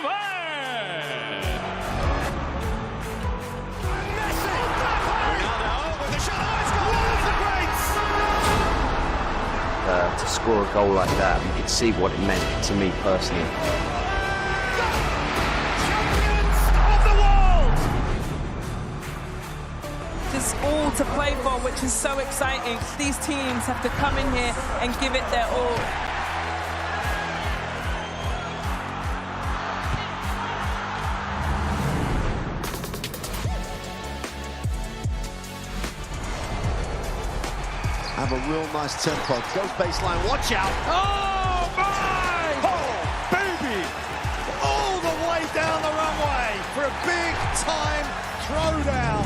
fight! To score a goal like that, you could see what it meant to me personally. Champions of the world! Just all to play for, which is so exciting. These teams have to come in here and give it their all. Have a real nice tempo. Goes baseline, watch out. Oh, my! Oh, baby! All the way down the runway for a big-time throwdown.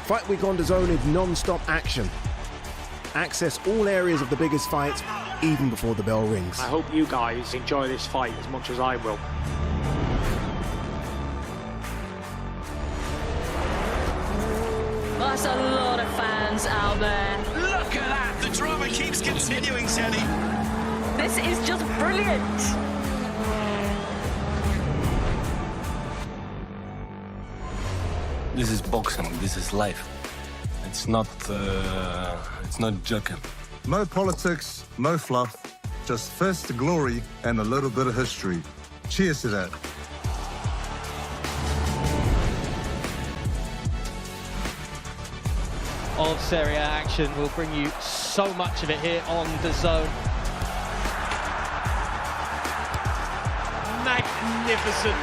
Fight Week on DAZN is non-stop action. Access all areas of the biggest fights, even before the bell rings. I hope you guys enjoy this fight as much as I will. That's a lot of fans out there. Look at that! The drama keeps continuing, Jenny. This is just brilliant. This is boxing. This is life. It's not joking. No politics, no fluff, just first to glory and a little bit of history. Cheers to that. Of Serie A action. We'll bring you so much of it here on DAZN. Magnificent.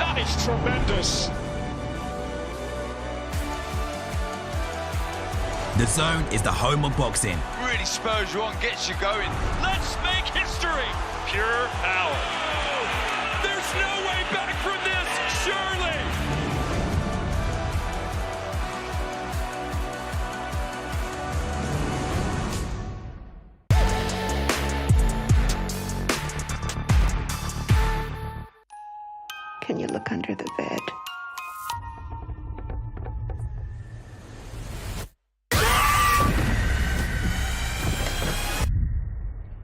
That is tremendous. DAZN is the home of boxing. Really spurs you on, gets you going. Let's make history. Pure power. There's no way back from this, surely. Can you look under the bed?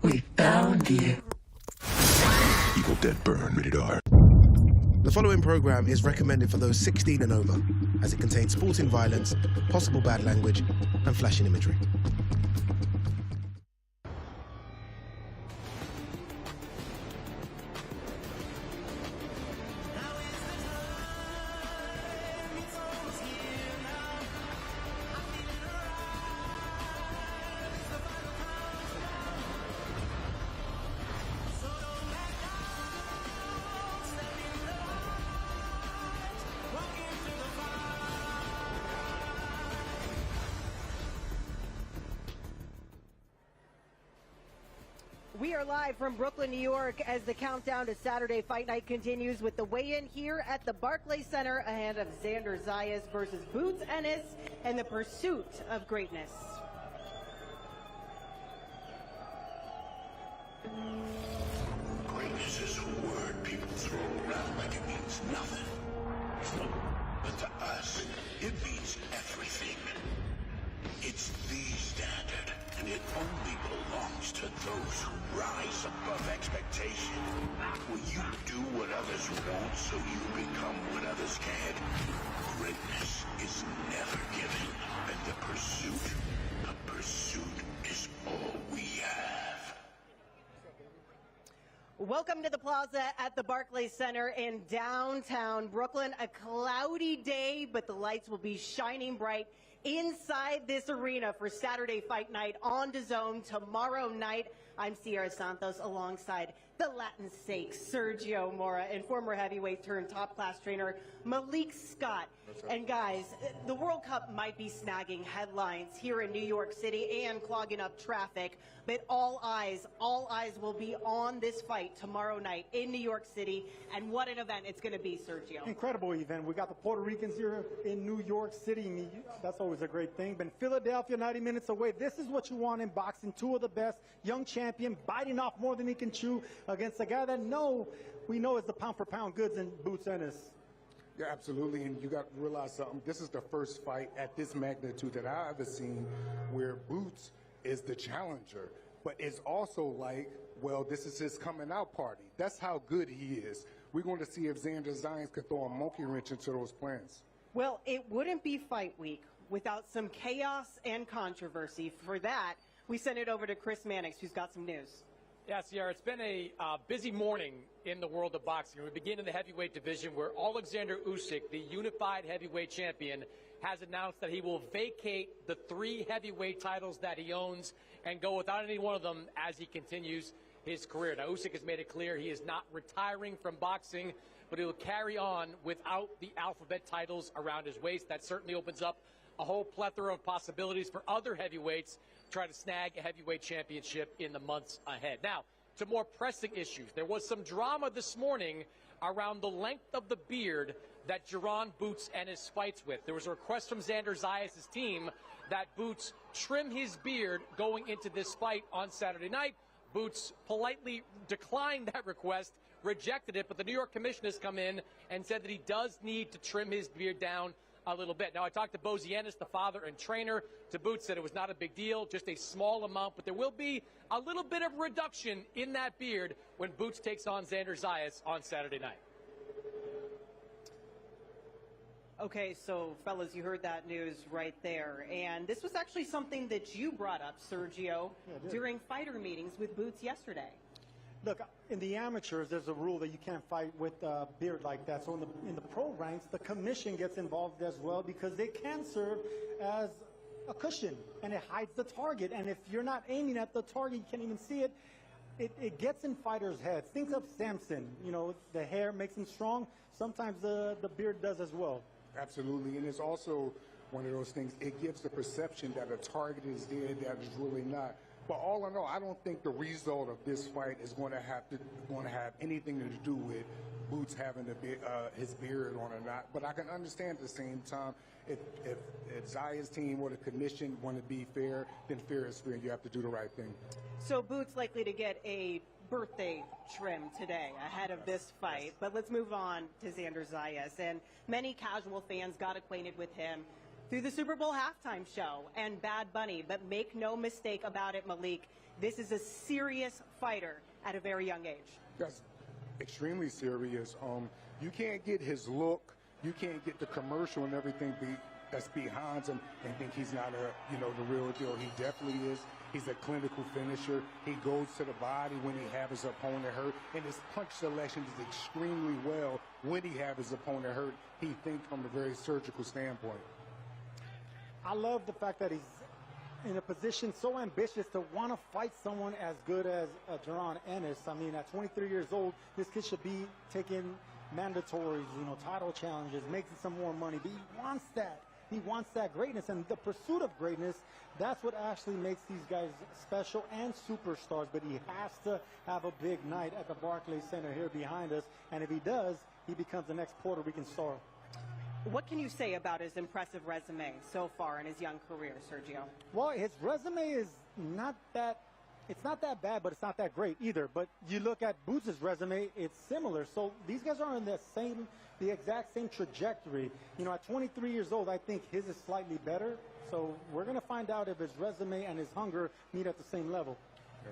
We found you. Evil Dead Burn, rated R. The following program is recommended for those 16 and over, as it contains sporting violence, possible bad language, and flashing imagery. We are live from Brooklyn, New York, as the countdown to Saturday Fight Night continues with the weigh-in here at the Barclays Center ahead of Xander Zayas versus Boots Ennis and the pursuit of greatness. Greatness is a word people throw around like it means nothing. But to us, it means everything. It's the standard, and it only belongs to those who rise above expectation. Will you do what others won't so you become what others can't? Greatness is never given, and the pursuit is all we have. Welcome to the plaza at the Barclays Center in downtown Brooklyn. A cloudy day, but the lights will be shining bright inside this arena for Saturday Fight Night on DAZN tomorrow night. I'm Sierra Santos alongside the Latin sake Sergio Mora and former heavyweight turned top class trainer Malik Scott. And guys, the World Cup might be snagging headlines here in New York City and clogging up traffic, but all eyes will be on this fight tomorrow night in New York City. And what an event it's going to be, Sergio. Incredible event. We got the Puerto Ricans here in New York City. That's always a great thing. But Philadelphia, 90 minutes away. This is what you want in boxing. Two of the best. Young champion, biting off more than he can chew against a guy that we know is the pound-for-pound goods in Boots Ennis. Yeah, absolutely, and you got to realize something. This is the first fight at this magnitude that I've ever seen where Boots is the challenger. But it's also like, well, this is his coming out party. That's how good he is. We're going to see if Xander Zayas can throw a monkey wrench into those plans. Well, it wouldn't be fight week without some chaos and controversy. For that, we send it over to Chris Mannix, who's got some news. Yeah, Sierra, it's been a busy morning in the world of boxing. We begin in the heavyweight division where Alexander Usyk, the unified heavyweight champion, has announced that he will vacate the 3 heavyweight titles that he owns and go without any one of them as he continues his career. Now, Usyk has made it clear he is not retiring from boxing, but he will carry on without the alphabet titles around his waist. That certainly opens up a whole plethora of possibilities for other heavyweights to try to snag a heavyweight championship in the months ahead. Now, to more pressing issues. There was some drama this morning around the length of the beard that Jaron Boots Ennis fights with. There was a request from Xander Zayas' team that Boots trim his beard going into this fight on Saturday night. Boots politely declined that request, rejected it, but the New York Commission has come in and said that he does need to trim his beard down a little bit. Now, I talked to Boots Ennis, the father and trainer. To Boots said it was not a big deal, just a small amount, but there will be a little bit of reduction in that beard when Boots takes on Xander Zayas on Saturday night. Okay, so fellas, you heard that news right there. And this was actually something that you brought up, Sergio, during fighter meetings with Boots yesterday. Look, in the amateurs, there's a rule that you can't fight with a beard like that. So in the pro ranks, the commission gets involved as well because they can serve as a cushion, and it hides the target. And if you're not aiming at the target, you can't even see it. It gets in fighters' heads. Think of Samson. You know, the hair makes him strong. Sometimes the beard does as well. Absolutely, and it's also one of those things, it gives the perception that a target is there that is really not. But all in all, I don't think the result of this fight is going to have anything to do with Boots having his beard on or not. But I can understand at the same time, if Zayas' team or the commission want to be fair, then fair is fair. You have to do the right thing. So Boots likely to get a birthday trim today ahead of this fight. But let's move on to Xander Zayas. And many casual fans got acquainted with him through the Super Bowl halftime show and Bad Bunny. But make no mistake about it, Malik, this is a serious fighter at a very young age. That's extremely serious. You can't get his look, you can't get the commercial and everything that's behind him and think he's not the real deal. He definitely is. He's a clinical finisher. He goes to the body when he has his opponent hurt, and his punch selection is extremely well when he has his opponent hurt. He thinks from a very surgical standpoint. I love the fact that he's in a position so ambitious to want to fight someone as good as Jaron Ennis. I mean, at 23 years old, this kid should be taking mandatories, title challenges, making some more money. But he wants that. He wants that greatness, and the pursuit of greatness, that's what actually makes these guys special and superstars. But he has to have a big night at the Barclays Center here behind us, and if he does, he becomes the next Puerto Rican star. What can you say about his impressive resume so far in his young career, Sergio? Well, his resume is not that bad, but it's not that great either. But you look at Boots' resume, it's similar. So these guys are on the exact same trajectory. At 23 years old, I think his is slightly better. So we're going to find out if his resume and his hunger meet at the same level.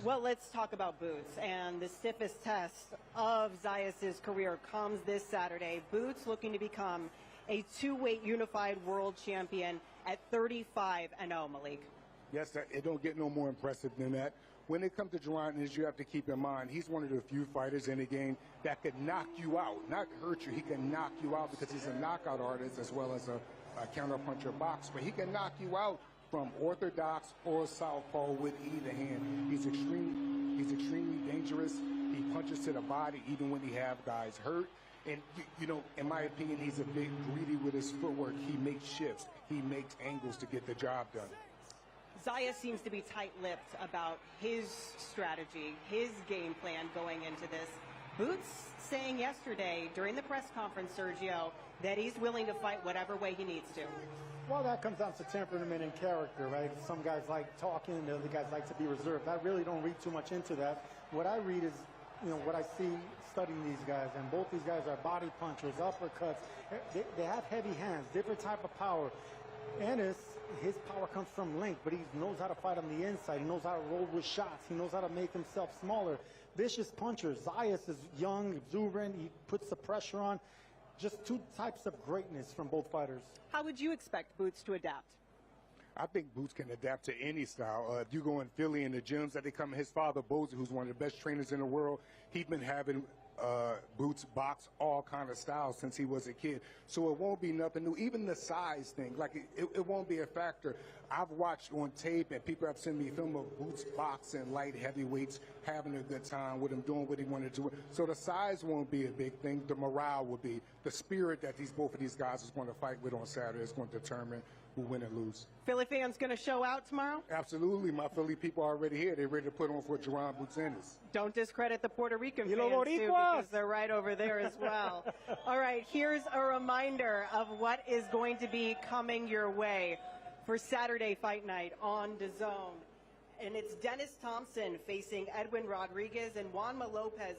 Well, let's talk about Boots. And the stiffest test of Zayas' career comes this Saturday. Boots looking to become a two-weight unified world champion at 35-0, Malik. Yes, it don't get no more impressive than that. When it comes to Jaron Ennis, you have to keep in mind, he's one of the few fighters in the game that could knock you out, not hurt you. He can knock you out because he's a knockout artist as well as a counterpuncher boxer. But he can knock you out from orthodox or southpaw with either hand. He's extremely dangerous. He punches to the body even when he have guys hurt. And, in my opinion, he's a bit greedy with his footwork. He makes shifts. He makes angles to get the job done. Zayas seems to be tight-lipped about his strategy, his game plan going into this. Boots saying yesterday during the press conference, Sergio, that he's willing to fight whatever way he needs to. Well, that comes down to temperament and character, right? Some guys like talking, the other guys like to be reserved. I really don't read too much into that. What I read is what I see studying these guys, and both these guys are body punchers, uppercuts. They have heavy hands, different type of power. Ennis, his power comes from length, but he knows how to fight on the inside. He knows how to roll with shots. He knows how to make himself smaller. Vicious punchers. Zayas is young, exuberant. He puts the pressure on. Just two types of greatness from both fighters. How would you expect Boots to adapt? I think Boots can adapt to any style. If you go in Philly in the gyms that they come, his father, Bozy, who's one of the best trainers in the world, he's been having Boots box all kind of styles since he was a kid. So it won't be nothing new. Even the size thing, like it won't be a factor. I've watched on tape and people have sent me film of Boots boxing light heavyweights, having a good time with him, doing what he wanted to do. So the size won't be a big thing. The morale will be. The spirit that both of these guys is going to fight with on Saturday is going to determine who win and lose. Philly fans going to show out tomorrow? Absolutely. My Philly people are already here. They're ready to put on for Jaron Boots Ennis. Don't discredit the Puerto Rican fans, too, because they're right over there as well. All right, here's a reminder of what is going to be coming your way for Saturday Fight Night on DAZN. And it's Dennis Thompson facing Edwin Rodriguez, and Juanma Lopez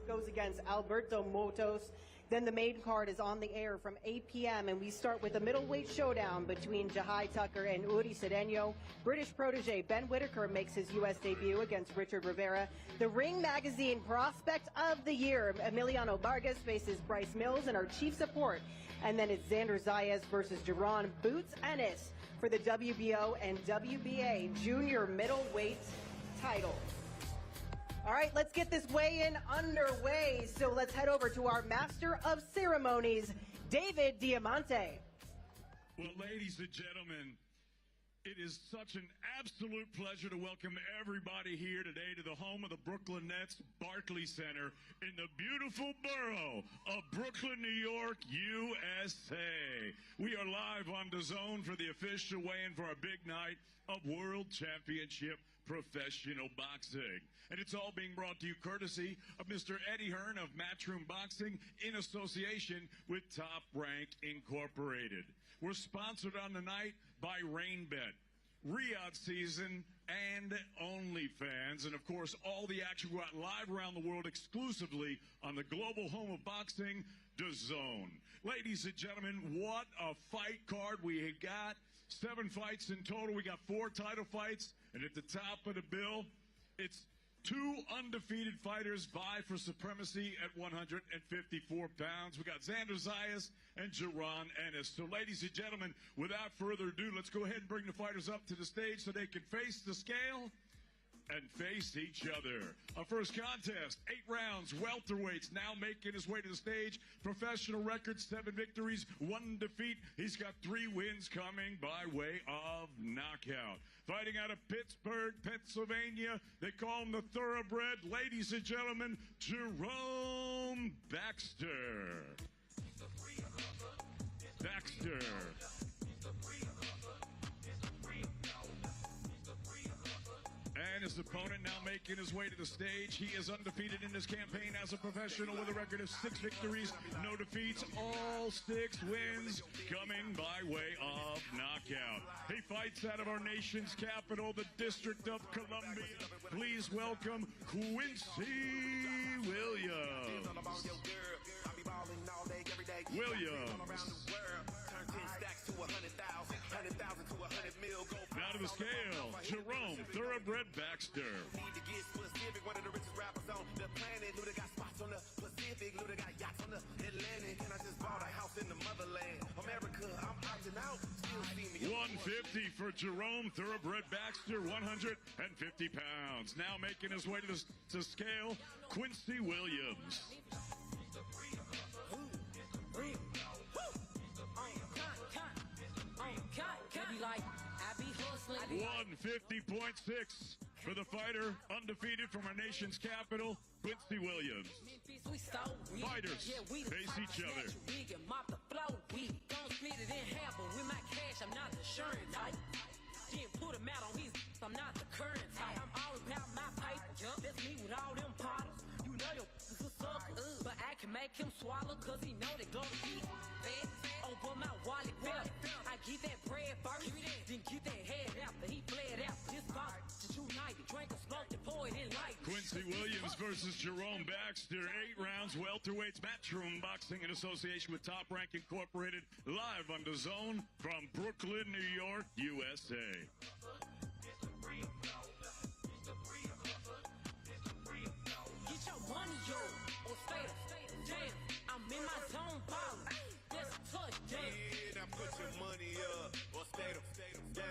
goes against Alberto Motos. Then the main card is on the air from 8 p.m. and we start with a middleweight showdown between Jahai Tucker and Uri Cedeno. British protege Ben Whitaker makes his U.S. debut against Richard Rivera. The Ring Magazine Prospect of the Year, Emiliano Vargas, faces Bryce Mills in our chief support. And then it's Xander Zayas versus Jaron Boots Ennis for the WBO and WBA junior middleweight titles. All right, let's get this weigh-in underway. So let's head over to our master of ceremonies, David Diamante. Well, ladies and gentlemen, it is such an absolute pleasure to welcome everybody here today to the home of the Brooklyn Nets, Barclays Center, in the beautiful borough of Brooklyn, New York, USA. We are live on DAZN for the official weigh-in for our big night of World Championship Professional Boxing. And it's all being brought to you courtesy of Mr. Eddie Hearn of Matchroom Boxing in association with Top Rank Incorporated. We're sponsored on the night by RainBet, Riyadh Season, and OnlyFans. And, of course, all the action go out live around the world exclusively on the global home of boxing, DAZN. Ladies and gentlemen, what a fight card we have got. 7 fights in total. We got 4 title fights. And at the top of the bill, it's 2 undefeated fighters vie for supremacy at 154 pounds. We got Xander Zayas and Jaron Ennis. So, ladies and gentlemen, without further ado, let's go ahead and bring the fighters up to the stage so they can face the scale and face each other. Our first contest, 8 rounds, welterweights, now making his way to the stage. Professional record, 7 victories, 1 defeat. He's got 3 wins coming by way of knockout. Fighting out of Pittsburgh, Pennsylvania, they call him the Thoroughbred. Ladies and gentlemen, Jerome Baxter. Baxter. And his opponent now making his way to the stage. He is undefeated in his campaign as a professional with a record of 6 victories, no defeats, all 6 wins coming by way of knockout. He fights out of our nation's capital, the District of Columbia. Please welcome Quincy Williams. Now to the scale, Jerome Thoroughbred Baxter. One of the richest rappers on the planet. Luda got spots on the Pacific. Luda got yachts on the Atlantic. And I just bought a house in the motherland. America, I'm opting out. Still see me. 150 for Jerome Thoroughbred Baxter, 150 pounds. Now making his way to scale, Quincy Williams. 150.6 for the fighter, undefeated from our nation's capital, Quincy Williams. Fighters face each other. I'm not the current type. I'm all about my pipe. That's me with all them bottles. You know your is a sucker, but I can make him swallow, cause he know they go to eat. Open my wallet, well, I get that bread first, then get that head after he bled out. This box just united, drink a smoke, and pour it in light. Quincy Williams Zayas versus Jerome Baxter, 8 rounds, welterweights, Matchroom Boxing in association with Top Rank Incorporated, live on DAZN from Brooklyn, New York, USA. Get your money, yo, or stay damn, I'm in my zone, ball. That's a touchdown. Yeah, now put your money up, or stay down.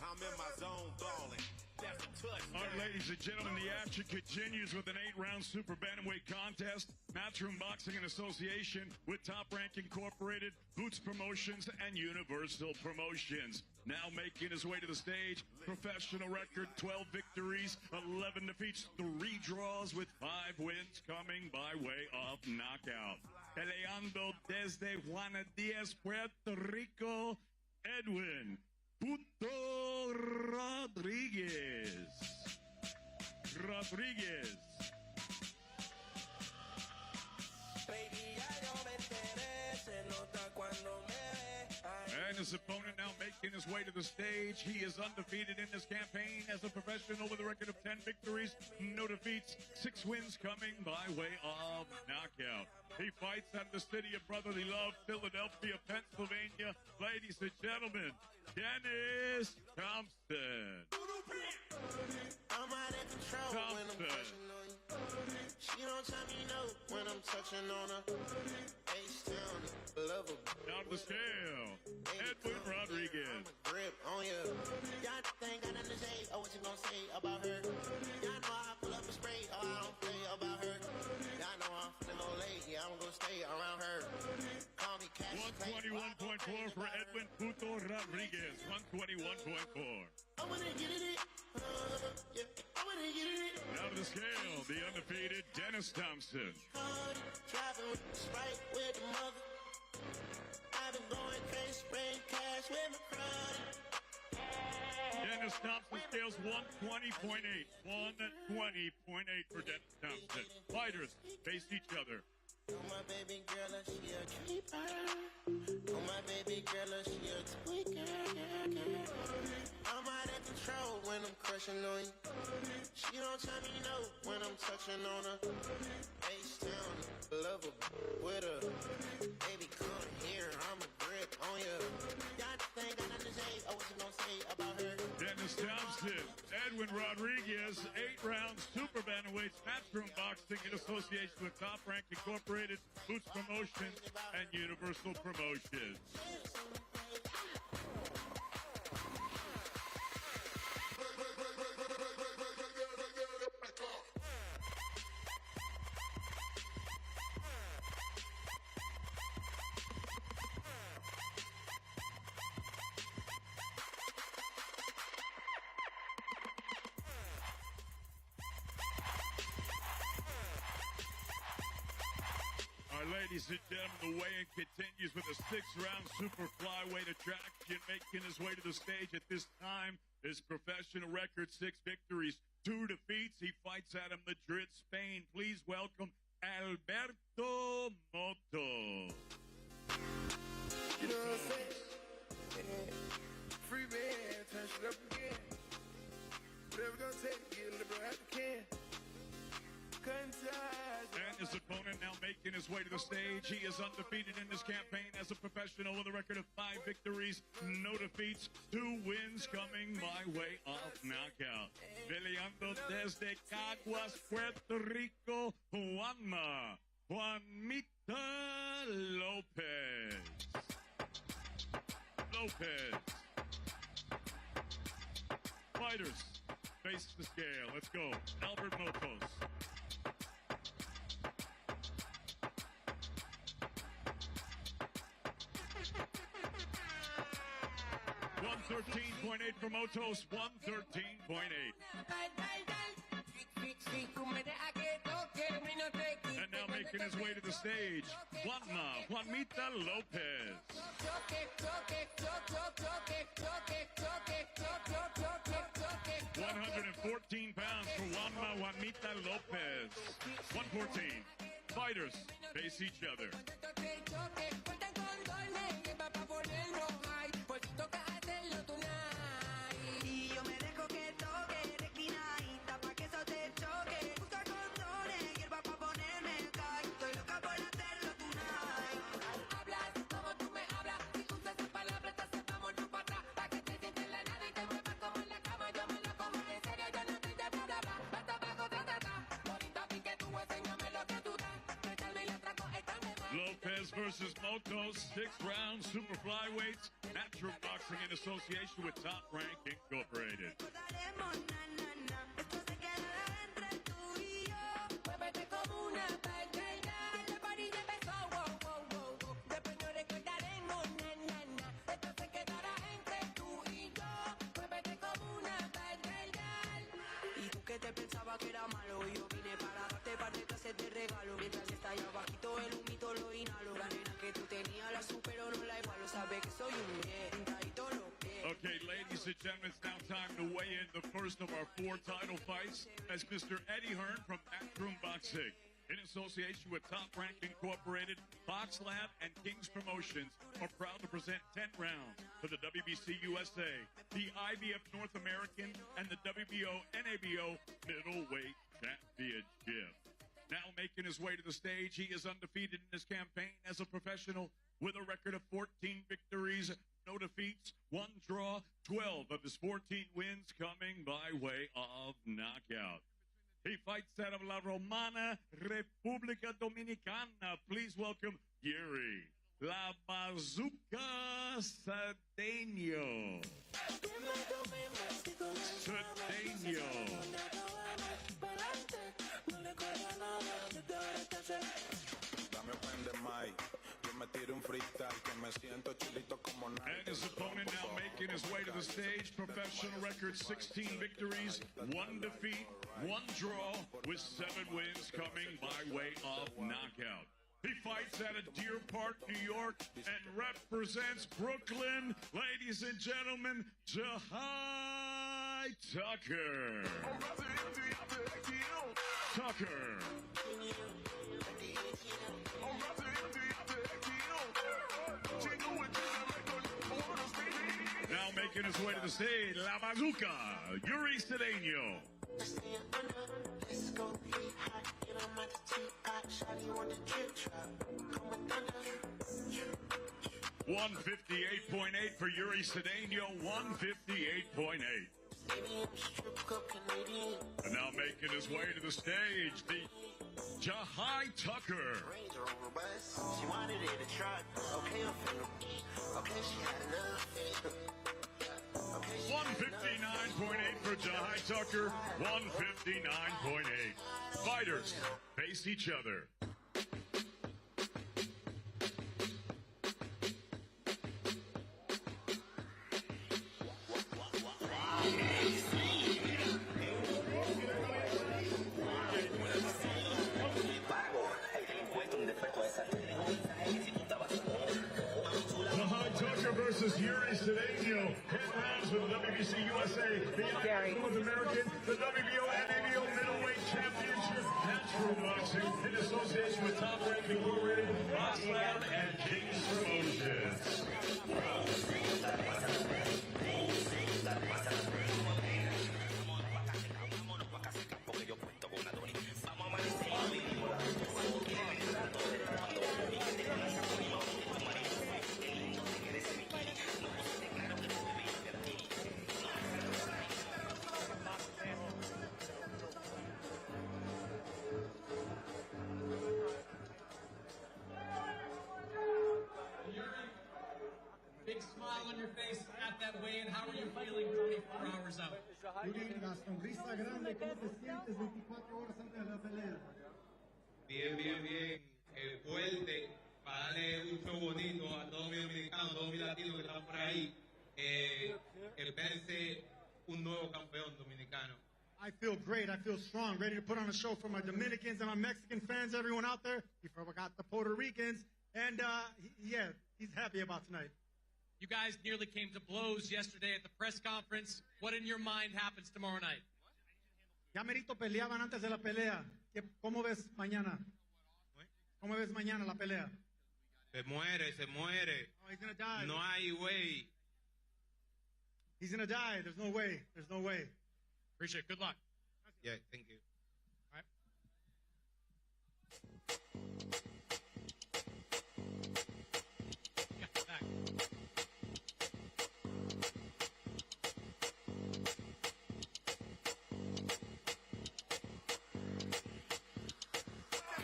I'm in my zone, balling. That's a touchdown. All right, ladies and gentlemen, the action continues with an 8-round super bantamweight contest. Matchroom Boxing in association with Top Rank Incorporated, Boots Promotions, and Universal Promotions. Now making his way to the stage, professional record, 12 victories, 11 defeats, 3 draws with 5 wins coming by way of knockout. Peleando desde Juana Díaz, Puerto Rico, Edwin Puto Rodriguez. And his opponent now making his way to the stage. He is undefeated in this campaign as a professional with a record of 10 victories, no defeats, 6 wins coming by way of knockout. He fights out of the city of brotherly love, Philadelphia, Pennsylvania. Ladies and gentlemen, Dennis Thompson. I'm out of control when I'm pushing on you. She don't tell me no when I'm touching on her. H-Town, love her. Down the scale, Edwin Rodriguez. Grip on you. Y'all think I nothing to say, or what you gonna say about her? Y'all know I pull up and spray, or I don't play about her. Y'all know I'm finna go late, yeah, I'm gonna stay around her. Call me Cash. 121.4 for Edwin Puto Rodriguez. 121.4. I wanna get it. Yeah, I wanna get it. Down to the scale, the undefeated Dennis Thompson. Driving with the Sprite with the mother. I've been going crazy, spraying cash with my crowd. Dennis Thompson scales 120.8. 120.8 for Dennis Thompson. Fighters face each other. Oh, my baby girl, she a creeper. Oh, my baby girl, she a tweaker. I'm out of control when I'm crushing on you. She don't tell me no when I'm touching on her. H-Town, love her, with her. Baby, come here, I'm a grip on you. Y'all think I nothing to say, or what you gonna say about her? Dennis Thompson, Edwin Rodriguez, 8 rounds, super bantamweights, Matchroom Boxing in association with Top Rank Incorporated, Boots Promotions, and Universal Promotions. Ladies and gentlemen, the weigh-in continues with a 6-round super flyweight attraction. Making his way to the stage at this time, his professional record, 6 victories, 2 defeats. He fights out of Madrid, Spain. Please welcome Alberto Moto. You know what I'm saying? Yeah. Free man, turn shit up again. Whatever gonna take, get a little as you can. And his opponent now making his way to the stage. He is undefeated in this campaign as a professional with a record of 5 victories, no defeats, 2 wins coming by way of knockout. Peleando desde Caguas, Puerto Rico, Juanmita Lopez. Fighters, face the scale. Let's go. Albert Motos. 113.8 for Motos, 113.8. And now making his way to the stage, Juanmita Lopez. 114 pounds for Juanmita Lopez. 114. Fighters face each other. Zayas versus Moto, 6 rounds, super flyweights, natural boxing in association with Top Rank Incorporated. Que era malo y yo vine para darte parte de clases de regalo mientras estallaba bajito el humito lo inhalo la nena que tú tenías la supero no la igualo sabe que soy un bien traído lo que Okay, ladies and gentlemen, it's now time to weigh in the first of our 4 title fights as Mr. Eddie Hearn from Backroom Boxing, in association with Top Rank Incorporated, Box Lab, and King's Promotions, are proud to present 10 rounds for the WBC USA, the IBF North American, and the WBO NABO Middleweight Championship. Now making his way to the stage, he is undefeated in his campaign as a professional with a record of 14 victories, no defeats, 1 draw, 12 of his 14 wins coming by way of knockout. He fights out of La Romana, República Dominicana. Please welcome Yuri La Bazooka Cedeño. Cedeño. And his opponent now making his way to the stage. Professional record, 16 victories, 1 defeat, 1 draw, with 7 wins coming by way of knockout. He fights out of Deer Park, New York, and represents Brooklyn. Ladies and gentlemen, Jahai Tucker. Tucker. Now making his way to the stage, La Bazooka, Yuri Cedeño. 158.8 for Yuri Cedeño, 158.8. And now making his way to the stage, the Jahai Tucker. She wanted it to try. Okay, I'm finna. Okay, she had enough. 159.8 for Jahai Tucker, 159.8. Fighters face each other. Jahai Tucker versus Yuri Cedeño. 10 rounds for the WBC USA, the IBF North American, the WBO NABO Middleweight Championship, natural boxing, in association with Top Rank Incorporated, Box Lab, and King's Promotions. Big smile on your face at that weigh-in. How are you feeling 24 hours out? Bien, bien, bien. Fuerte. Para darle un show bonito a todos mis dominicanos, todos mis latinos que están por ahí. Espérense un nuevo campeón dominicano. I feel great. I feel strong, ready to put on a show for my Dominicans and my Mexican fans, everyone out there. We forgot the Puerto Ricans. And, yeah, he's happy about tonight. You guys nearly came to blows yesterday at the press conference. What in your mind happens tomorrow night? Ya merito peleaban antes de la pelea. ¿Cómo ves mañana? ¿Cómo ves mañana la pelea? Se muere, se muere. Oh, he's gonna die. No hay way. He's gonna die. There's no way. There's no way. Appreciate it. Good luck. Yeah, thank you. All right. Yeah, back.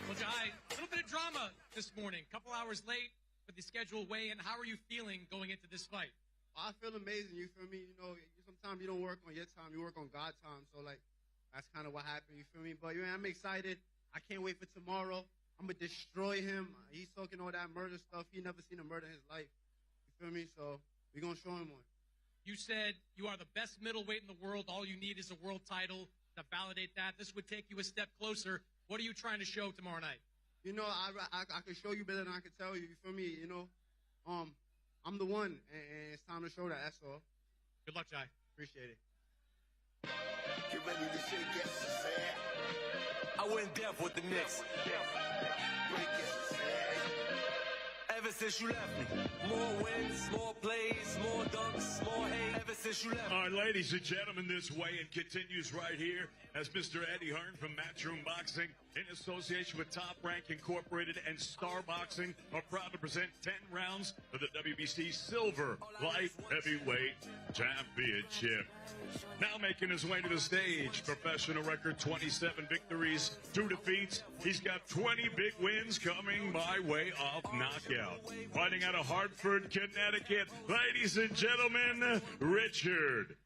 Well, Jahai, a little bit of drama to this morning? A couple hours late for the scheduled weigh-in. How are you feeling going into this fight? I feel amazing, you feel me? You know, sometimes you don't work on your time, you work on God's time. So, like, that's kind of what happened, you feel me? But, yeah, I'm excited. I can't wait for tomorrow. I'm going to destroy him. He's talking all that murder stuff. He never seen a murder in his life. You feel me? So, we're going to show him one. You said you are the best middleweight in the world. All you need is a world title to validate that. This would take you a step closer. What are you trying to show tomorrow night? You know, I can show you better than I can tell you. You feel me? You know, I'm the one, and it's time to show that. That's all. Good luck, Jai. Appreciate it. Get ready to shake yes, I went deaf with the Knicks. Ever since you left me, more wins, more plays, more dunks, more hate. Ever since you left me. All right, ladies and gentlemen, this weigh-in continues right here as Mr. Eddie Hearn from Matchroom Boxing, in association with Top Rank Incorporated and Star Boxing, are proud to present 10 rounds of the WBC Silver Light Heavyweight Championship. Now making his way to the stage, professional record 27 victories, 2 defeats. He's got 20 big wins coming by way of knockout. Fighting out of Hartford, Connecticut, ladies and gentlemen, Richard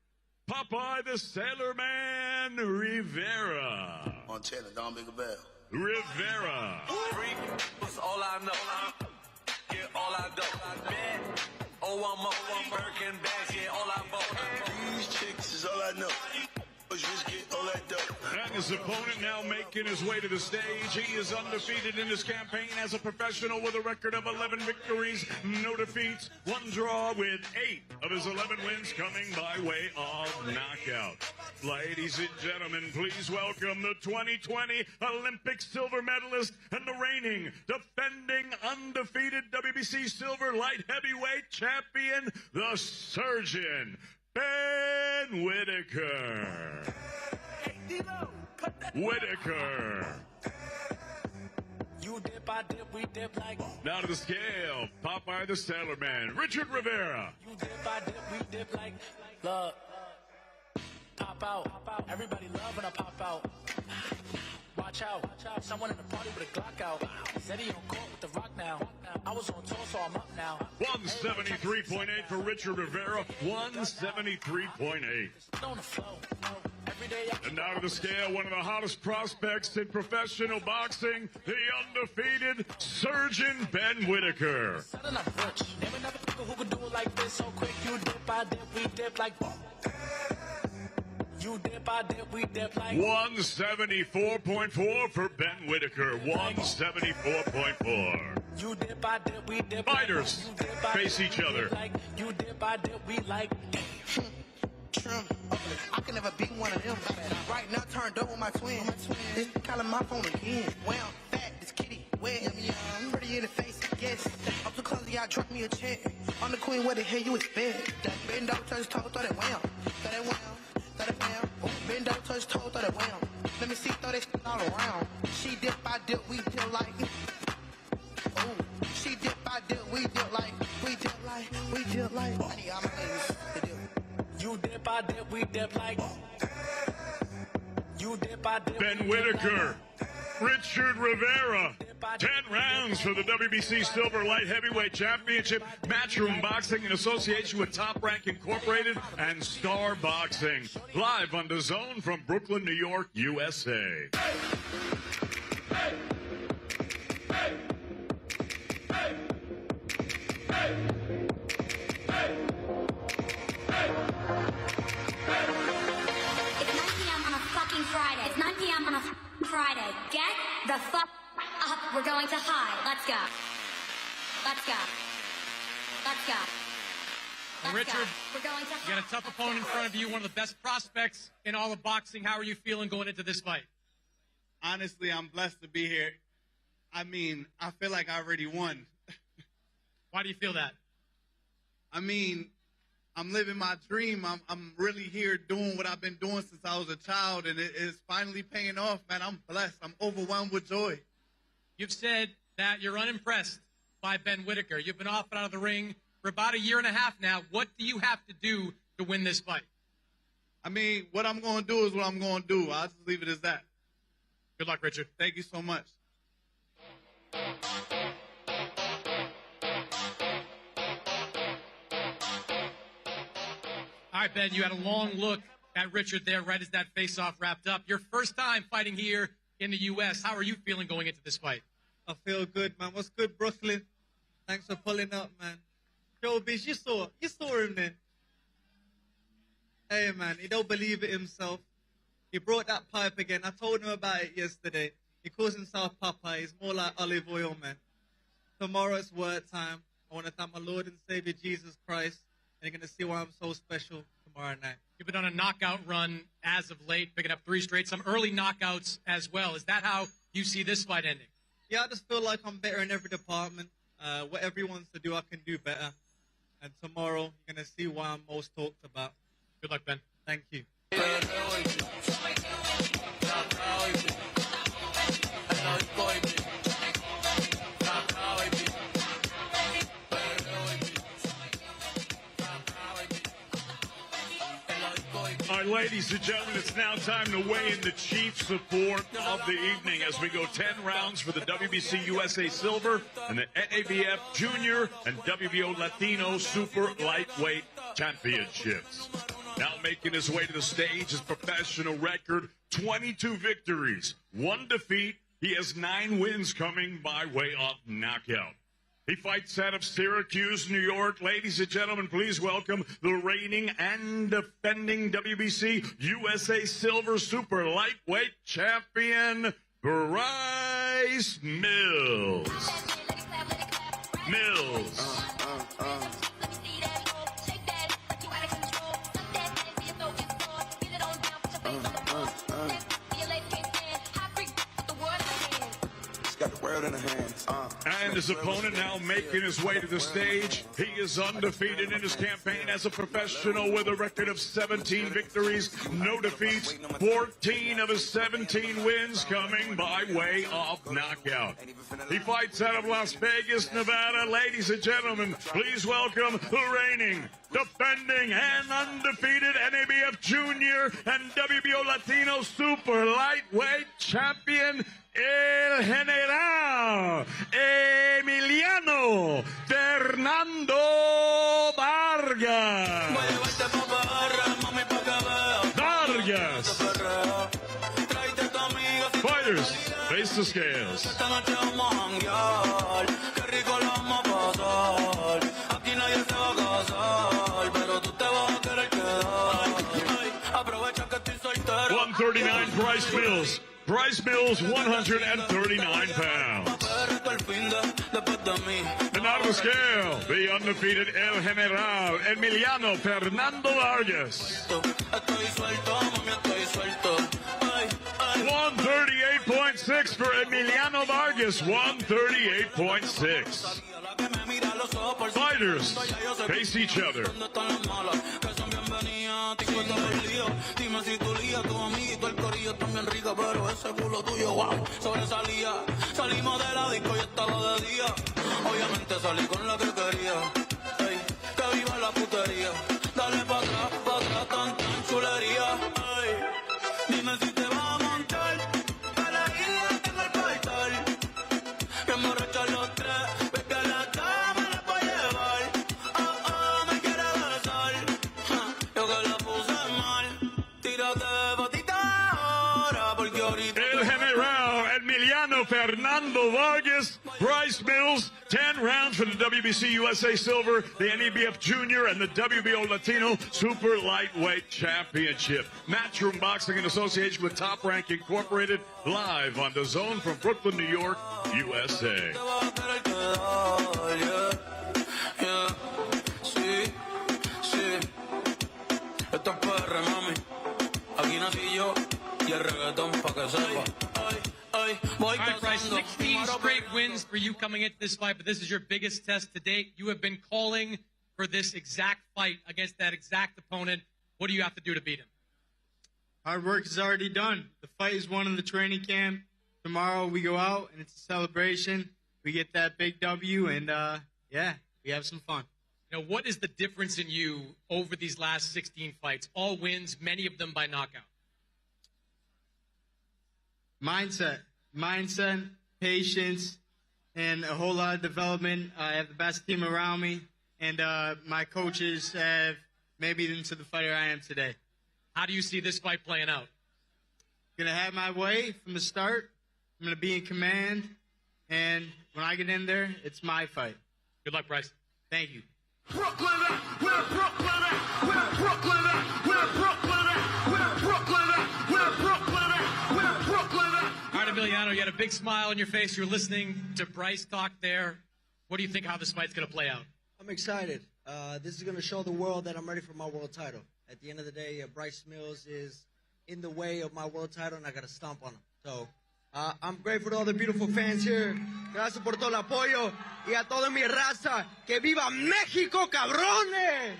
Popeye the Sailor Man Rivera. Montana, don't make a bell. Rivera. Freak was all I know. Yeah, all I do. Man, oh, I'm up. Birkin bags, yeah, all I bought. These chicks is all I know. Just get all that dope. And his opponent now making his way to the stage. He is undefeated in his campaign as a professional with a record of 11 victories, no defeats, 1 draw, with 8 of his 11 wins coming by way of knockout. Ladies and gentlemen, please welcome the 2020 Olympic silver medalist and the reigning, defending, undefeated WBC silver light heavyweight champion, the Surgeon, Ben Whitaker. Whitaker. You dip, I dip, we dip like. Now to the scale, Popeye the Sailor Man, Richard Rivera. You dip, I dip, we dip like. Look, pop out. Everybody love when I pop out. Watch out. Someone in the party with a Glock out. Said he on court with the rock now. I was on tour, so I'm up now. 173.8 for Richard Rivera. 173.8. On the flow. Every day and now to the scale, one of the hottest prospects in professional boxing, the undefeated Surgeon Ben Whitaker. Sudden I'm rich. Never who could do it like this so quick. You dip, I dip, we dip like. You dip, I dip, we dip like. 174.4 for Ben Whitaker. 174.4. You dip, I dip, we dip. Fighters face each other. You dip, I dip, we like. I can never be one of them. Right now, turned up with my twin. It's calling my phone again. Well, fat, this kitty, wet. Pretty in the face, yes. I'm too clumsy, I drop me a check. I'm the queen, what the hell you expect? Bend down, touch toe, throw that wham. Throw that wham, throw that wham. Bend down, touch toe, throw that wham. Let me see, throw that all around. She dip, I dip, we dip like. Ooh, she dip, I dip, we dip like. We dip like, we dip like. I need all my ladies to dip. You dip, I dip, we dip like. You dip, I dip. Ben Whitaker, Richard Rivera. 10 rounds for the WBC Silver Light Heavyweight Championship. Matchroom Boxing in association with Top Rank Incorporated and Star Boxing. Live on DAZN from Brooklyn, New York, USA. Friday. It's 9 p.m. on a Friday. Get the fuck up. We're going to high. Let's go. Let's go. Let's go. Let's Richard, we're going to you got a tough opponent in front of you, one of the best prospects in all of boxing. How are you feeling going into this fight? Honestly, I'm blessed to be here. I mean, I feel like I already won. Why do you feel that? I mean, I'm living my dream. I'm really here doing what I've been doing since I was a child, and it is finally paying off, man. I'm blessed. I'm overwhelmed with joy. You've said that you're unimpressed by Ben Whitaker. You've been off and out of the ring for about a year and a half now. What do you have to do to win this fight? I mean, what I'm going to do is what I'm going to do. I'll just leave it as that. Good luck, Richard. Thank you so much. All right, Ben, you had a long look at Richard there right as that face-off wrapped up. Your first time fighting here in the U.S. How are you feeling going into this fight? I feel good, man. What's good, Brooklyn? Thanks for pulling up, man. Showbiz, you saw him then. Hey, man, he don't believe it himself. He brought that pipe again. I told him about it yesterday. He calls himself Papa. He's more like olive oil, man. Tomorrow it's word time. I want to thank my Lord and Savior Jesus Christ. And you're going to see why I'm so special tomorrow night. You've been on a knockout run as of late, picking up 3 straight, some early knockouts as well. Is that how you see this fight ending? Yeah, I just feel like I'm better in every department. Whatever he wants to do, I can do better. And tomorrow, you're going to see why I'm most talked about. Good luck, Ben. Thank you. All right, ladies and gentlemen, it's now time to weigh in the chief support of the evening as we go 10 rounds for the WBC USA Silver and the NABF Junior and WBO Latino Super Lightweight Championships. Now making his way to the stage, his professional record, 22 victories, 1 defeat. He has 9 wins coming by way of knockout. He fights out of Syracuse, New York. Ladies and gentlemen, please welcome the reigning and defending WBC USA Silver Super Lightweight Champion, Bryce Mills. Got the world in the hands. And his opponent now making his way to the stage. He is undefeated in his campaign as a professional with a record of 17 victories, no defeats, 14 of his 17 wins coming by way of knockout. He fights out of Las Vegas, Nevada. Ladies and gentlemen, please welcome the reigning, defending, and undefeated NABF Junior and WBO Latino Super Lightweight Champion, El General Emiliano Fernando Vargas. Fighters, face the scales. $139 Bryce Mills. Bryce Mills, 139 pounds. And out of the scale, the undefeated El General Emiliano Fernando Vargas. 138.6 for Emiliano Vargas, 138.6. Fighters face each other. Dime si tu lía, tu amiguito, el corillo también rica, pero ese culo tuyo, wow, sobresalía. Salimos de la disco y estaba de día. Obviamente salí con la que quería. Ey, que viva la putería. Dale pa' atrás, tan chulería. Ey, dime si te vas a montar. A la isla tengo el portal. Que emborrachar los 3. Ves que la cama la puedo llevar. Oh, me quiere besar. Yo que la puse mal. Tírate patita ahora, porque ahorita. El General Emiliano Fernando Vargas, Bryce Mills, 10 rounds for the WBC USA Silver, the NABF Junior, and the WBO Latino Super Lightweight Championship. Matchroom Boxing in association with Top Rank Incorporated, live on DAZN from Brooklyn, New York, USA. Esto es PR, mami. Aquí nací yo y el reggaetón pa' que sepa. All right, Bryce, 16 straight wins for you coming into this fight, but this is your biggest test to date. You have been calling for this exact fight against that exact opponent. What do you have to do to beat him? Hard work is already done. The fight is won in the training camp. Tomorrow we go out and it's a celebration. We get that big W and, yeah, we have some fun. Now, what is the difference in you over these last 16 fights? All wins, many of them by knockout. Mindset, patience, and a whole lot of development. I have the best team around me, and my coaches have made me into the fighter I am today. How do you see this fight playing out? Gonna have my way from the start. I'm gonna be in command, and when I get in there, it's my fight. Good luck, Bryce. Thank you. Brooklyn at, where Brooklyn at, where Brooklyn at, where Brooklyn at, where Brooklyn at, where Brooklyn at, where Brooklyn at. All right, Emiliano, you had a big smile on your face. You're listening to Bryce talk there. What do you think how this fight's going to play out? I'm excited. This is going to show the world that I'm ready for my world title. At the end of the day, Bryce Mills is in the way of my world title, and I got to stomp on him. So I'm grateful to all the beautiful fans here. Gracias por todo el apoyo. Y a toda mi raza. ¡Que viva México, cabrones!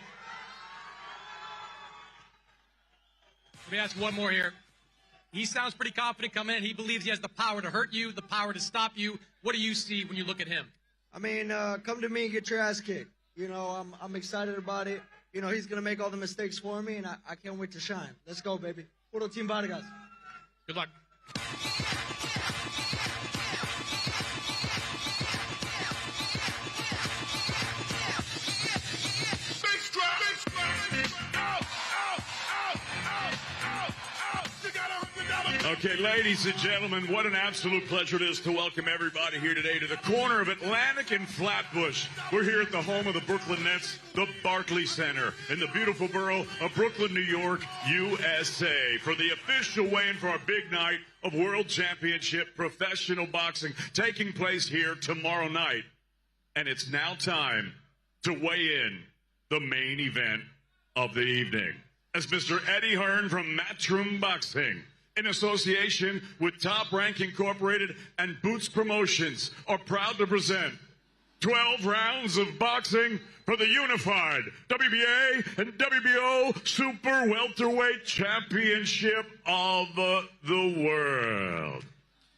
Let me ask one more here. He sounds pretty confident coming in. He believes he has the power to hurt you, the power to stop you. What do you see when you look at him? I mean, come to me and get your ass kicked. You know, I'm excited about it. You know, he's going to make all the mistakes for me, and I can't wait to shine. Let's go, baby. Puro Team Vargas. Good luck. Okay, ladies and gentlemen, what an absolute pleasure it is to welcome everybody here today to the corner of Atlantic and Flatbush. We're here at the home of the Brooklyn Nets, the Barclays Center, in the beautiful borough of Brooklyn, New York, USA, for the official weigh-in for our big night of World Championship professional boxing taking place here tomorrow night. And it's now time to weigh in the main event of the evening. As Mr. Eddie Hearn from Matchroom Boxing, in association with Top Rank Incorporated and Boots Promotions, are proud to present 12 rounds of boxing for the unified WBA and WBO Super Welterweight Championship of the world.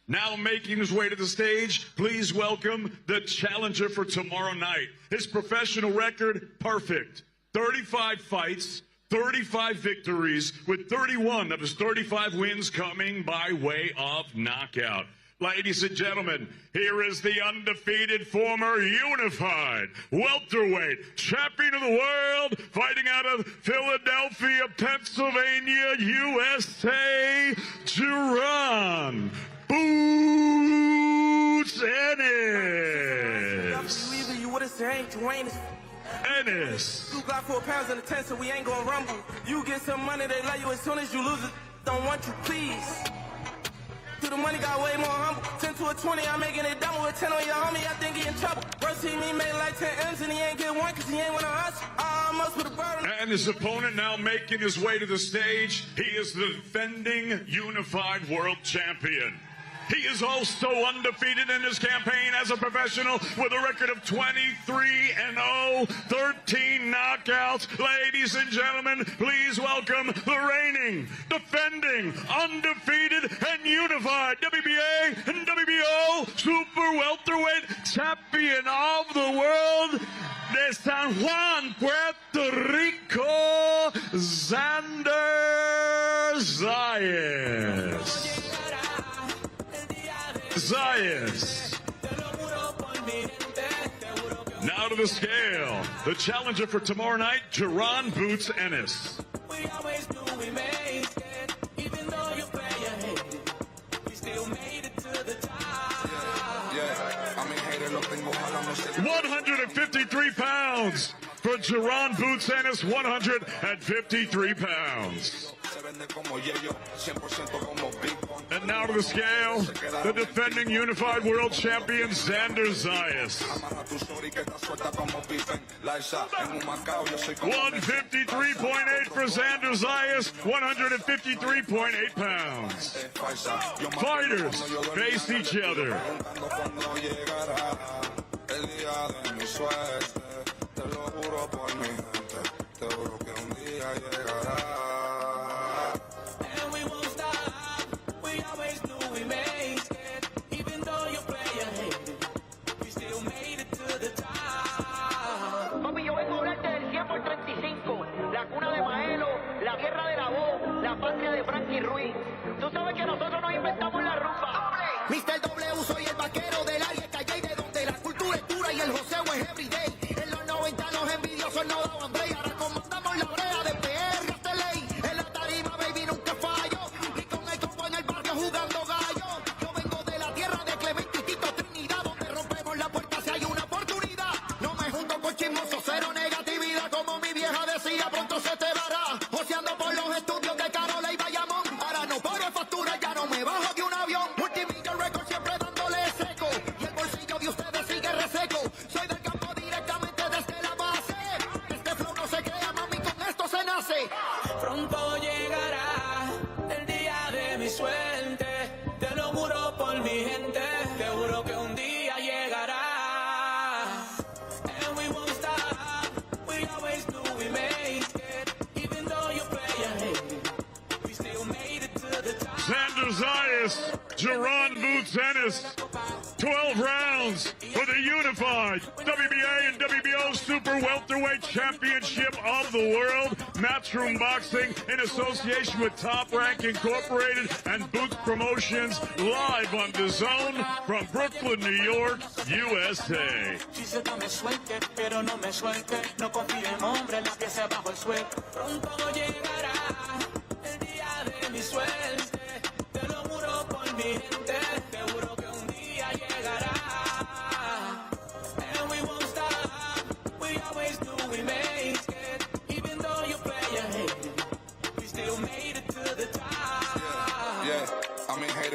Now making his way to the stage, please welcome the challenger for tomorrow night. His professional record, perfect. 35 fights, 35 victories, with 31 of his 35 wins coming by way of knockout. Ladies and gentlemen, here is the undefeated former unified welterweight champion of the world, fighting out of Philadelphia, Pennsylvania, USA, Jaron Boots Ennis. Ennis. 2 Glock 4 pounds in the tent, so we ain't gonna rumble. You get some money, they love you as soon as you lose it. Don't want you, please. To the money got way more humble. 10 to a 20, I'm making it double. With 10 on your homie, I think he in trouble. First team, he made like 10 M's and he ain't get one cause he ain't wanna hustle. Almost with a burden. And his opponent now making his way to the stage. He is the defending unified world champion. He is also undefeated in his campaign as a professional with a record of 23-0, 13 knockouts. Ladies and gentlemen, please welcome the reigning, defending, undefeated, and unified WBA and WBO Super Welterweight Champion of the world de San Juan, Puerto Rico, Xander Zayas. Zayas. Now to the scale, the challenger for tomorrow night, Jaron Boots Ennis. We always knew we made it, even though you play your head, we still made it to the top. 153 pounds for Jaron Boots Ennis, 153 pounds. And now to the scale, the defending unified world champion, Xander Zayas. 153.8 for Xander Zayas, 153.8 pounds. Fighters face each other. And we won't stop, we always knew we made it, even though you play your head, we still made it to the top. Papi, yo vengo a hablarte del 100 por 35, la cuna de Maelo, la tierra de la voz, la patria de Frankie Ruiz. Tú sabes que nosotros nos inventamos la rumba. Mr. W, soy el vaquero del área Calle, de donde la cultura es pura y el joseo es everyday. En los 90 los envidiosos no daban break, ahora comandamos la brea. Yes, Jaron Boots Ennis. 12 rounds for the unified WBA and WBO Super Welterweight Championship of the World. Matchroom Boxing in association with Top Rank Incorporated and Boots Promotions, live on DAZN from Brooklyn, New York, USA.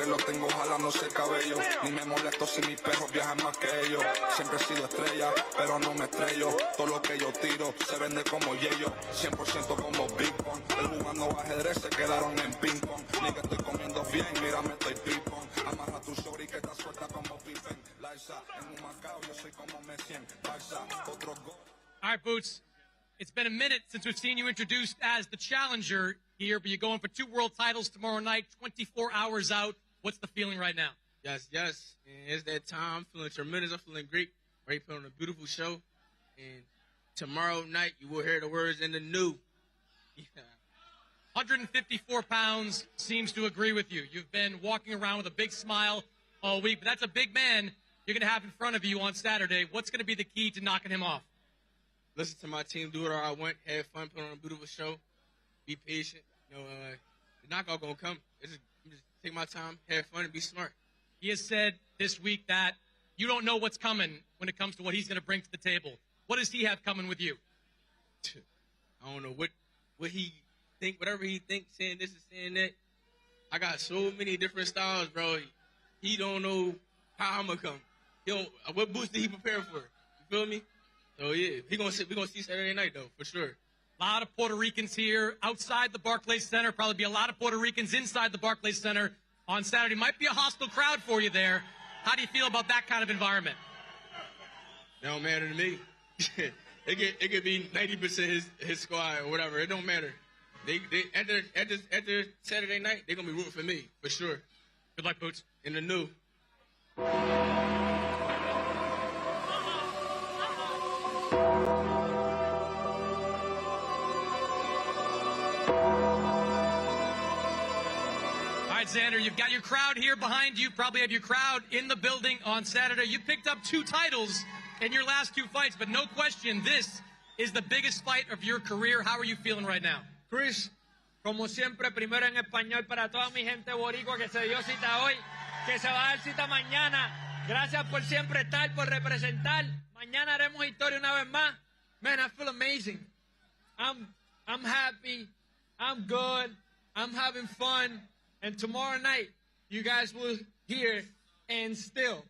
Lo tengo jalándose el cabello. Ni me molesto si mis perros viajan más que ellos. Siempre he sido estrella, pero no me estrello. Todo lo que yo tiro se vende como yello. 100% como Big Pong. El jugando ajedrez se quedaron en ping pong. Ni que estoy comiendo bien, mírame, estoy ping pong. Amarra tu shorty que está suelta como pipen. Laisa, en un Macao yo soy como Messi en Barça. Otro gol. All right, Boots. It's been a minute since we've seen you introduced as the challenger here, but you're going for 2 world titles tomorrow night, 24 hours out. What's the feeling right now? Yes. And it's that time. I'm feeling tremendous. I'm feeling great. Ready to put on a beautiful show. And tomorrow night, you will hear the words in the new. Yeah. 154 pounds seems to agree with you. You've been walking around with a big smile all week, but that's a big man you're going to have in front of you on Saturday. What's going to be the key to knocking him off? Listen to my team, do it all I want, have fun, put on a beautiful show, be patient. You know, the knockout going to come. Just take my time, have fun, and be smart. He has said this week that you don't know what's coming when it comes to what he's going to bring to the table. What does he have coming with you? I don't know what he think, whatever he thinks, saying this and saying that. I got so many different styles, bro. He don't know how I'm going to come. What boost did he prepare for? You feel me? So, yeah, we're going to see Saturday night, though, for sure. A lot of Puerto Ricans here outside the Barclays Center. Probably be a lot of Puerto Ricans inside the Barclays Center on Saturday. Might be a hostile crowd for you there. How do you feel about that kind of environment? It don't matter to me. it could be 90% his squad or whatever. It don't matter. They after Saturday night, they're going to be rooting for me, for sure. Good luck, Boots. In the new. Xander, you've got your crowd here behind you. Probably have your crowd in the building on Saturday. You picked up 2 titles in your last 2 fights, but no question, this is the biggest fight of your career. How are you feeling right now? Chris, como siempre, primero en español para toda mi gente boricua que se dio cita hoy, que se va a dar cita mañana. Gracias por siempre estar, por representar. Mañana haremos historia una vez más. Man, I feel amazing. I'm happy. I'm good. I'm having fun. And tomorrow night, you guys will hear and still.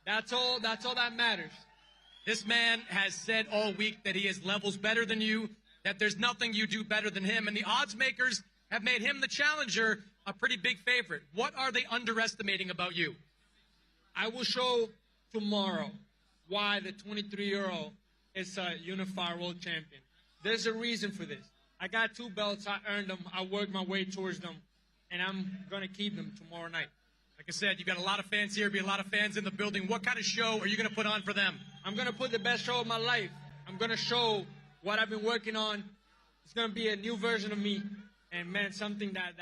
That's all that matters. This man has said all week that he is levels better than you, that there's nothing you do better than him, and the odds makers have made him the challenger a pretty big favorite. What are they underestimating about you? I will show tomorrow why the 23-year-old is a unified world champion. There's a reason for this. I got 2 belts. I earned them. I worked my way towards them. And I'm going to keep them tomorrow night. Like I said, you've got a lot of fans here, be a lot of fans in the building. What kind of show are you going to put on for them? I'm going to put the best show of my life. I'm going to show what I've been working on. It's going to be a new version of me. And, man, something that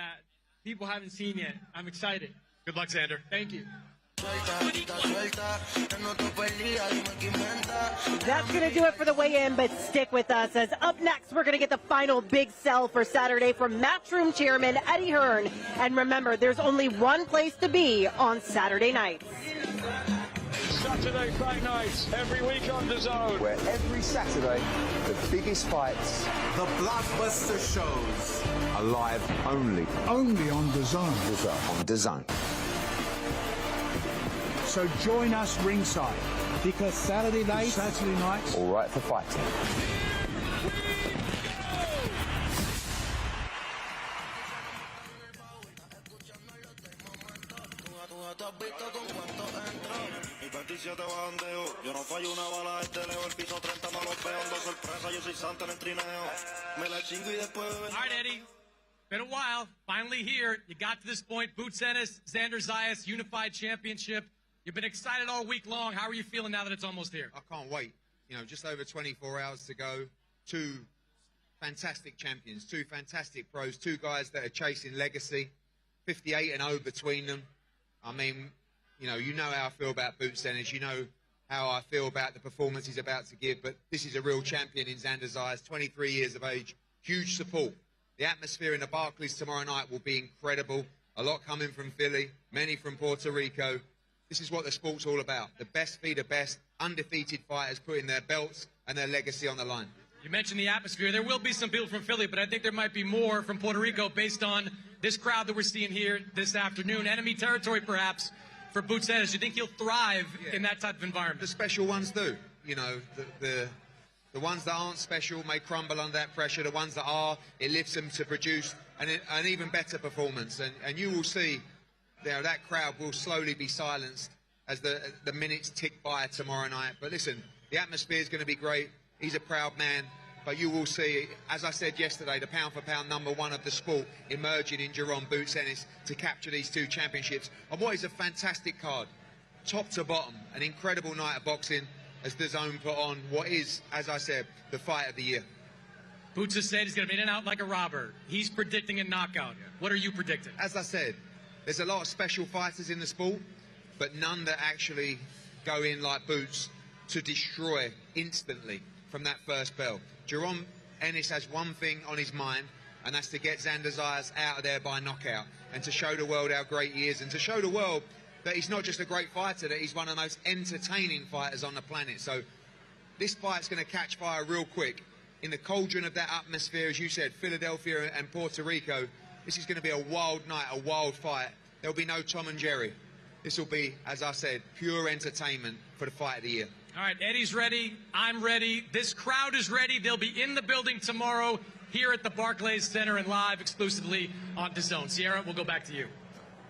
people haven't seen yet. I'm excited. Good luck, Xander. Thank you. That's going to do it for the weigh-in, but stick with us, as up next we're going to get the final big sell for Saturday from Matchroom Chairman Eddie Hearn. And remember, there's only one place to be on Saturday nights. Saturday Fight Nights, every week on DAZN. Where every Saturday, the biggest fights, the blockbuster shows, are live only on DAZN. On DAZN. So join us ringside, because Saturday nights, all right for fighting. Yo no fallo una bala, leo el piso 30 no los veo, ando sorpresa, yo soy santo en el trineo. Me la chingo y después All right, Eddie. Been a while. Finally here. You got to this point. Boots Ennis, Xander Zayas, Unified Championship. You've been excited all week long. How are you feeling now that it's almost here? I can't wait. You know, just over 24 hours to go. Two fantastic champions, two fantastic pros, two guys that are chasing legacy. 58-0 between them. I mean, you know how I feel about Boots Ennis. You know how I feel about the performance he's about to give. But this is a real champion in Xander Zayas, 23 years of age. Huge support. The atmosphere in the Barclays tomorrow night will be incredible. A lot coming from Philly, many from Puerto Rico. This is what the sport's all about. The best be the best, undefeated fighters putting their belts and their legacy on the line. You mentioned the atmosphere. There will be some people from Philly, but I think there might be more from Puerto Rico based on this crowd that we're seeing here this afternoon. Enemy territory, perhaps, for Boots Ennis. Do you think he'll thrive in that type of environment? The special ones do. You know, the ones that aren't special may crumble under that pressure. The ones that are, it lifts them to produce an even better performance. And you will see that crowd will slowly be silenced as the minutes tick by tomorrow night. But listen, the atmosphere is going to be great. He's a proud man. But you will see, as I said yesterday, the pound-for-pound #1 of the sport emerging in Jaron Boots Ennis to capture these two championships. And what is a fantastic card, top to bottom, an incredible night of boxing as DAZN put on what is, as I said, the fight of the year. Boots has said he's going to be in and out like a robber. He's predicting a knockout. What are you predicting? As I said, there's a lot of special fighters in the sport, but none that actually go in like Boots to destroy instantly from that first bell. Jaron Ennis has one thing on his mind, and that's to get Xander Zayas out of there by knockout and to show the world how great he is and to show the world that he's not just a great fighter, that he's one of the most entertaining fighters on the planet. So this fight's going to catch fire real quick. In the cauldron of that atmosphere, as you said, Philadelphia and Puerto Rico, this is going to be a wild night, a wild fight. There'll be no Tom and Jerry. This will be, as I said, pure entertainment for the fight of the year. All right, Eddie's ready. I'm ready. This crowd is ready. They'll be in the building tomorrow here at the Barclays Center and live exclusively on DAZN. Sierra, we'll go back to you.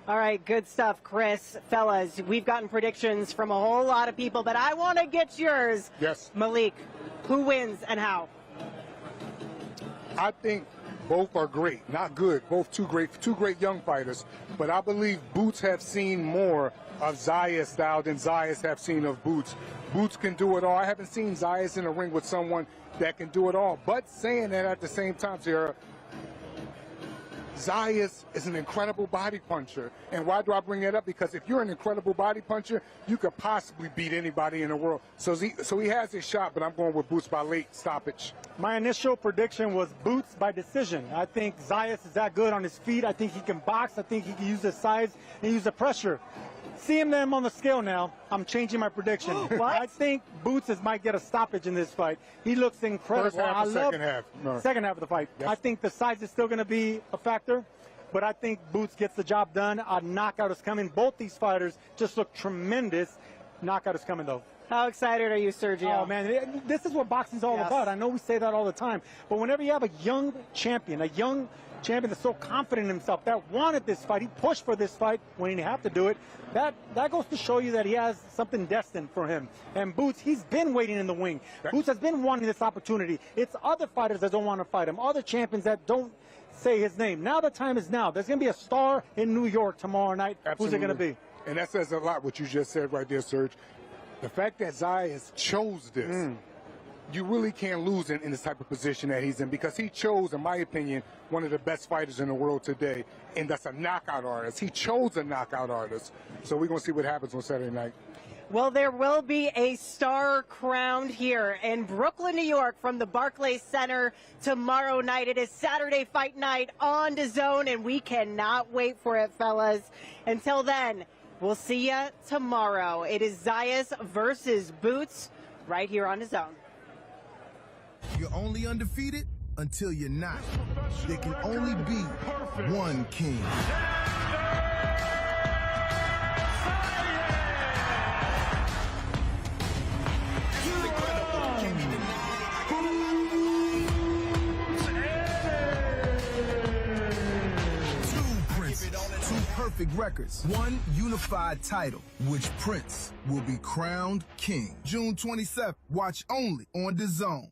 All right, good stuff, Chris. Fellas, we've gotten predictions from a whole lot of people, but I want to get yours. Yes. Malik, who wins and how? I think both are great, not good. Both two great young fighters. But I believe Boots have seen more of Zayas' style than Zayas have seen of Boots. Boots can do it all. I haven't seen Zayas in a ring with someone that can do it all. But saying that at the same time, Sierra, Zayas is an incredible body puncher. And why do I bring that up? Because if you're an incredible body puncher, you could possibly beat anybody in the world. So he has his shot, but I'm going with Boots by late stoppage. My initial prediction was Boots by decision. I think Zayas is that good on his feet. I think he can box. I think he can use his size and use the pressure. Seeing them on the scale now, I'm changing my prediction. I think Boots might get a stoppage in this fight. He looks incredible. First half, second half. No. Second half of the fight. Yes. I think the size is still going to be a factor, but I think Boots gets the job done. A knockout is coming. Both these fighters just look tremendous. Knockout is coming, though. How excited are you, Sergio? Oh, man, this is what boxing's all about. I know we say that all the time, but whenever you have a young champion that's so confident in himself, that wanted this fight, he pushed for this fight when he didn't have to do it, that goes to show you that he has something destined for him. And Boots, he's been waiting in the wing. Boots has been wanting this opportunity. It's other fighters that don't want to fight him, other champions that don't say his name. Now the time is now. There's going to be a star in New York tomorrow night. Absolutely. Who's it going to be? And that says a lot, what you just said right there, Serge. The fact that Zayas chose this, you really can't lose in this type of position that he's in, because he chose, in my opinion, one of the best fighters in the world today, and that's a knockout artist. He chose a knockout artist. So we're going to see what happens on Saturday night. Well, there will be a star crowned here in Brooklyn, New York from the Barclays Center tomorrow night. It is Saturday Fight Night on DAZN, and we cannot wait for it, fellas. Until then, we'll see you tomorrow. It is Zayas versus Boots right here on DAZN. You're only undefeated until you're not. There can only be one king. Two perfect records, one unified title, which Prince will be crowned king. June 27th, watch only on DAZN.